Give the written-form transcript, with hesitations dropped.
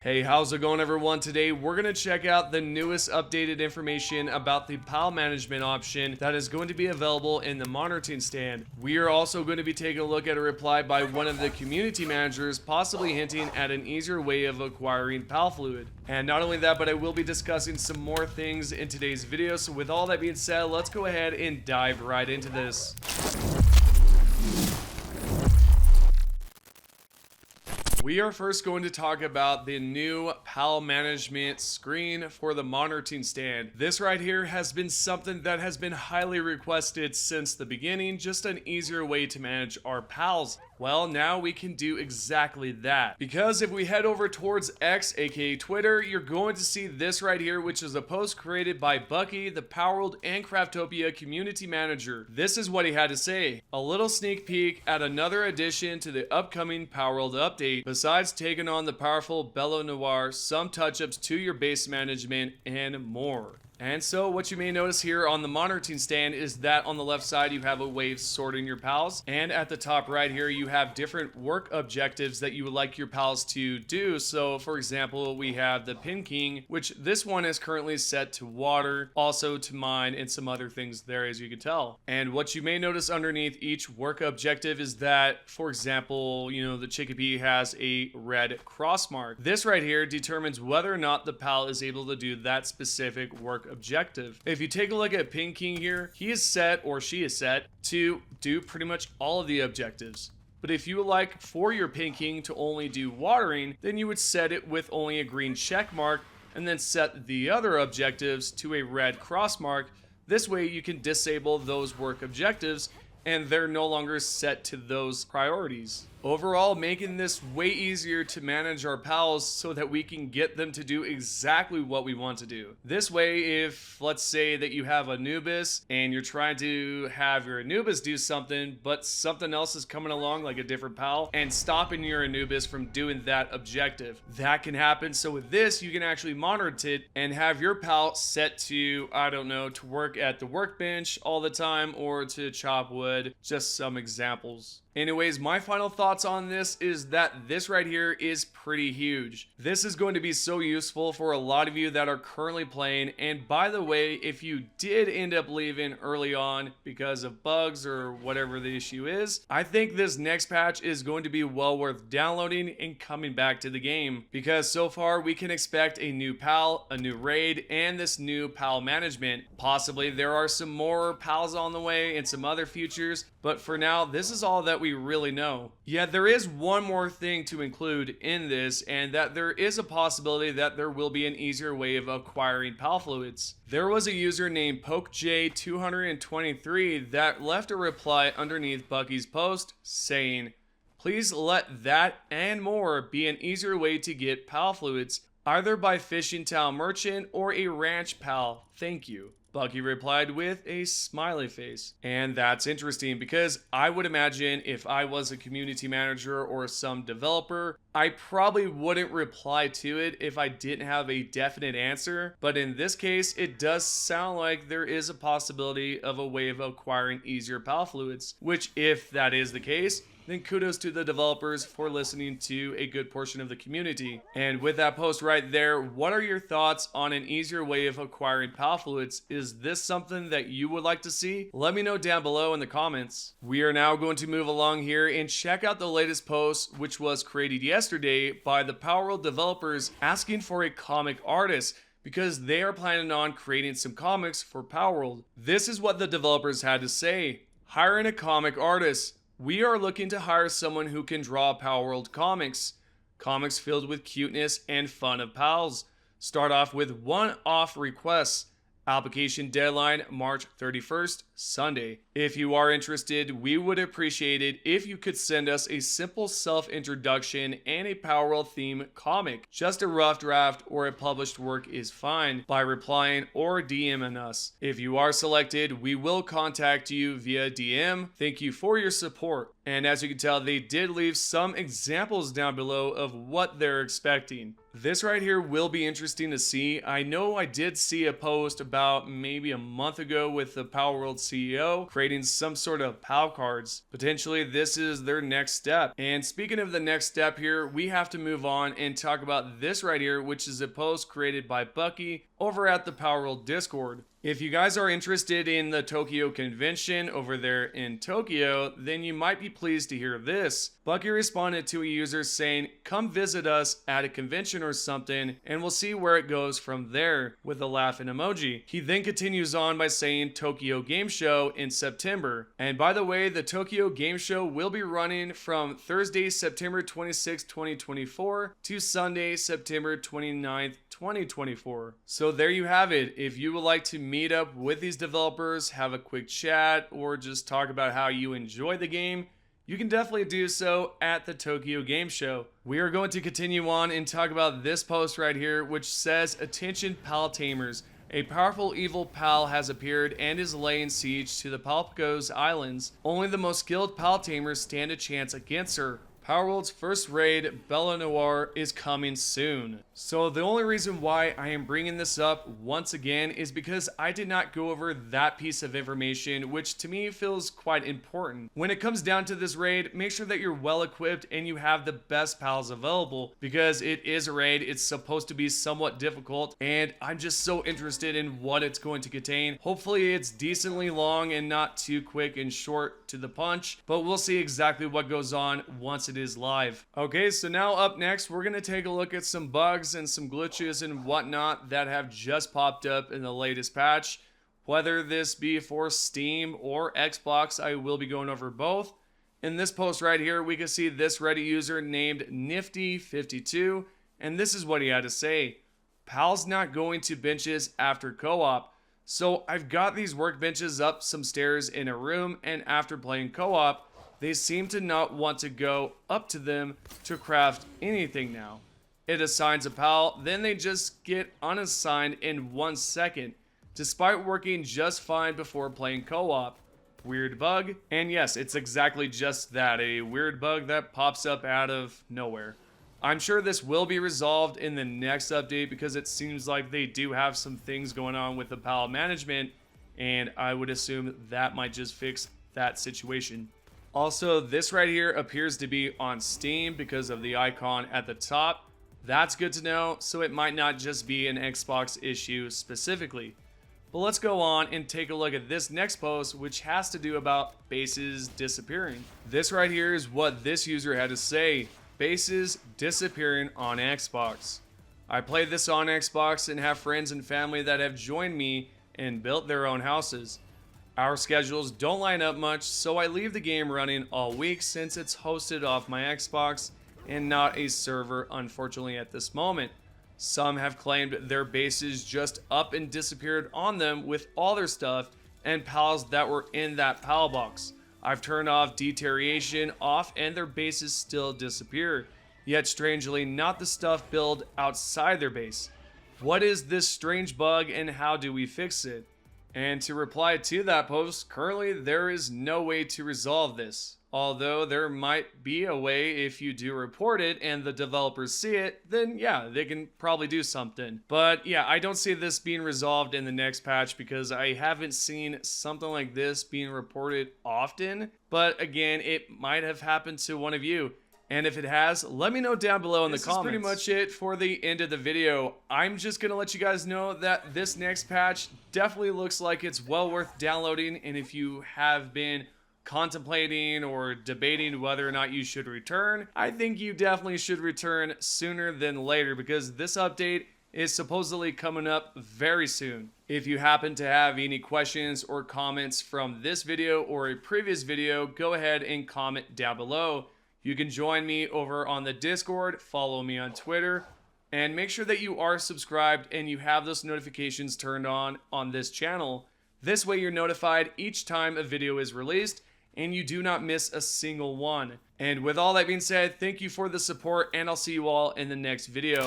Hey, how's it going everyone? Today we're going to check out the newest updated information about the PAL management option that is going to be available in the monitoring stand. We are also going to be taking a look at a reply by one of the community managers, possibly hinting at an easier way of acquiring PAL fluid. And not only that, but I will be discussing some more things in today's video. So with all that being said, let's go ahead and dive right into this. We are first going to talk about the new PAL management screen for the monitoring stand. This right here has been something that has been highly requested since the beginning, just an easier way to manage our PALs. Well, now we can do exactly that. Because if we head over towards X, aka Twitter, you're going to see this right here, which is a post created by Bucky, the Palworld and Craftopia community manager. This is what he had to say. A little sneak peek at another addition to the upcoming Palworld update. Besides taking on the powerful Pal Bellanoir, some touch-ups to your base management, and more. And so what you may notice here on the monitoring stand is that on the left side you have a way of sorting your pals, and at the top right here you have different work objectives that you would like your pals to do. So for example, we have the Pin King, which this one is currently set to water, also to mine, and some other things there, as you can tell. And what you may notice underneath each work objective is that, for example, the Chickpea has a red cross mark. This right here determines whether or not the pal is able to do that specific work objective. If you take a look at Pin King here, he is set, or she is set, to do pretty much all of the objectives. But if you would like for your Pin King to only do watering, then you would set it with only a green check mark and then set the other objectives to a red cross mark. This way you can disable those work objectives and they're no longer set to those priorities. Overall, making this way easier to manage our pals so that we can get them to do exactly what we want to do. This way, if let's say that you have Anubis and you're trying to have your Anubis do something, but something else is coming along, like a different pal, and stopping your Anubis from doing that objective. That can happen. So with this, you can actually monitor it and have your pal set to, I don't know, to work at the workbench all the time or to chop wood. Just some examples. Anyways, my final thoughts on this is that this right here is pretty huge. This is going to be so useful for a lot of you that are currently playing. And by the way, if you did end up leaving early on because of bugs or whatever the issue is, I think this next patch is going to be well worth downloading and coming back to the game. Because so far we can expect a new pal, a new raid, and this new pal management. Possibly there are some more pals on the way and some other features, but for now this is all that we really know. Yeah, there is one more thing to include in this, and that there is a possibility that there will be an easier way of acquiring PAL fluids. There was a user named PokeJ223 that left a reply underneath Bucky's post saying, "Please let that and more be an easier way to get PAL fluids, either by fishing towel merchant or a ranch pal. Thank you." Bucky replied with a smiley face. And that's interesting because I would imagine if I was a community manager or some developer, I probably wouldn't reply to it if I didn't have a definite answer. But in this case, it does sound like there is a possibility of a way of acquiring easier PAL fluids, which if that is the case, then kudos to the developers for listening to a good portion of the community. And with that post right there, what are your thoughts on an easier way of acquiring PAL fluids? Is this something that you would like to see? Let me know down below in the comments. We are now going to move along here and check out the latest post, which was created yesterday by the Palworld developers asking for a comic artist, because they are planning on creating some comics for Palworld. This is what the developers had to say. Hiring a comic artist. We are looking to hire someone who can draw Palworld comics. Comics filled with cuteness and fun of pals. Start off with one-off requests. Application deadline March 31st, Sunday. If you are interested, we would appreciate it if you could send us a simple self-introduction and a Palworld theme comic. Just a rough draft or a published work is fine by replying or DMing us. If you are selected, we will contact you via DM. Thank you for your support. And as you can tell, they did leave some examples down below of what they're expecting. This right here will be interesting to see. I know I did see a post about maybe a month ago with the Palworld CEO creating some sort of PAL cards. Potentially this is their next step. And speaking of the next step here, we have to move on and talk about this right here, which is a post created by Bucky over at the Palworld Discord. If you guys are interested in the Tokyo convention over there in Tokyo, then you might be pleased to hear this. Bucky responded to a user saying, "Come visit us at a convention or something and we'll see where it goes from there," with a laughing emoji. He then continues on by saying Tokyo Game Show in September. And by the way, the Tokyo Game Show will be running from Thursday, September 26, 2024 to Sunday, September 29th, 2024. So there you have it. If you would like to meet up with these developers, have a quick chat, or just talk about how you enjoy the game, you can definitely do so at the Tokyo Game Show. We are going to continue on and talk about this post right here, which says, "Attention Pal Tamers. A powerful evil Pal has appeared and is laying siege to the Palpco's Islands. Only the most skilled Pal Tamers stand a chance against her. Palworld's first raid, Bellanoir, is coming soon." So the only reason why I am bringing this up once again is because I did not go over that piece of information, which to me feels quite important. When it comes down to this raid, make sure that you're well equipped and you have the best pals available, because it is a raid, it's supposed to be somewhat difficult, and I'm just so interested in what it's going to contain. Hopefully it's decently long and not too quick and short to the punch, but we'll see exactly what goes on once it is live. Okay, so now up next, we're gonna take a look at some bugs and some glitches and whatnot that have just popped up in the latest patch. Whether this be for Steam or Xbox, I will be going over both. In this post right here, we can see this Reddit user named Nifty52, and this is what he had to say. "Pal's not going to benches after co-op. So I've got these workbenches up some stairs in a room, and after playing co-op, they seem to not want to go up to them to craft anything now. It assigns a pal, then they just get unassigned in 1 second, despite working just fine before playing co-op. Weird bug." And yes, it's exactly just that, a weird bug that pops up out of nowhere. I'm sure this will be resolved in the next update, because it seems like they do have some things going on with the pal management, and I would assume that might just fix that situation. Also, this right here appears to be on Steam because of the icon at the top. That's good to know, so it might not just be an Xbox issue specifically. But let's go on and take a look at this next post, which has to do about bases disappearing. This right here is what this user had to say. "Bases disappearing on Xbox. I play this on Xbox and have friends and family that have joined me and built their own houses. Our schedules don't line up much, so I leave the game running all week since it's hosted off my Xbox and not a server, unfortunately, at this moment. Some have claimed their bases just up and disappeared on them with all their stuff and pals that were in that pal box. I've turned off deterioration off and their bases still disappear, yet strangely not the stuff built outside their base. What is this strange bug and how do we fix it?" And to reply to that post, currently there is no way to resolve this. Although there might be a way if you do report it and the developers see it, then yeah, they can probably do something. But yeah, I don't see this being resolved in the next patch because I haven't seen something like this being reported often. But again, it might have happened to one of you. And if it has, let me know down below in the comments. This is pretty much it for the end of the video. I'm just going to let you guys know that this next patch definitely looks like it's well worth downloading. And if you have been contemplating or debating whether or not you should return, I think you definitely should return sooner than later, because this update is supposedly coming up very soon. If you happen to have any questions or comments from this video or a previous video, go ahead and comment down below. You can join me over on the Discord, follow me on Twitter, and make sure that you are subscribed and you have those notifications turned on this channel. This way you're notified each time a video is released and you do not miss a single one. And with all that being said, thank you for the support, and I'll see you all in the next video.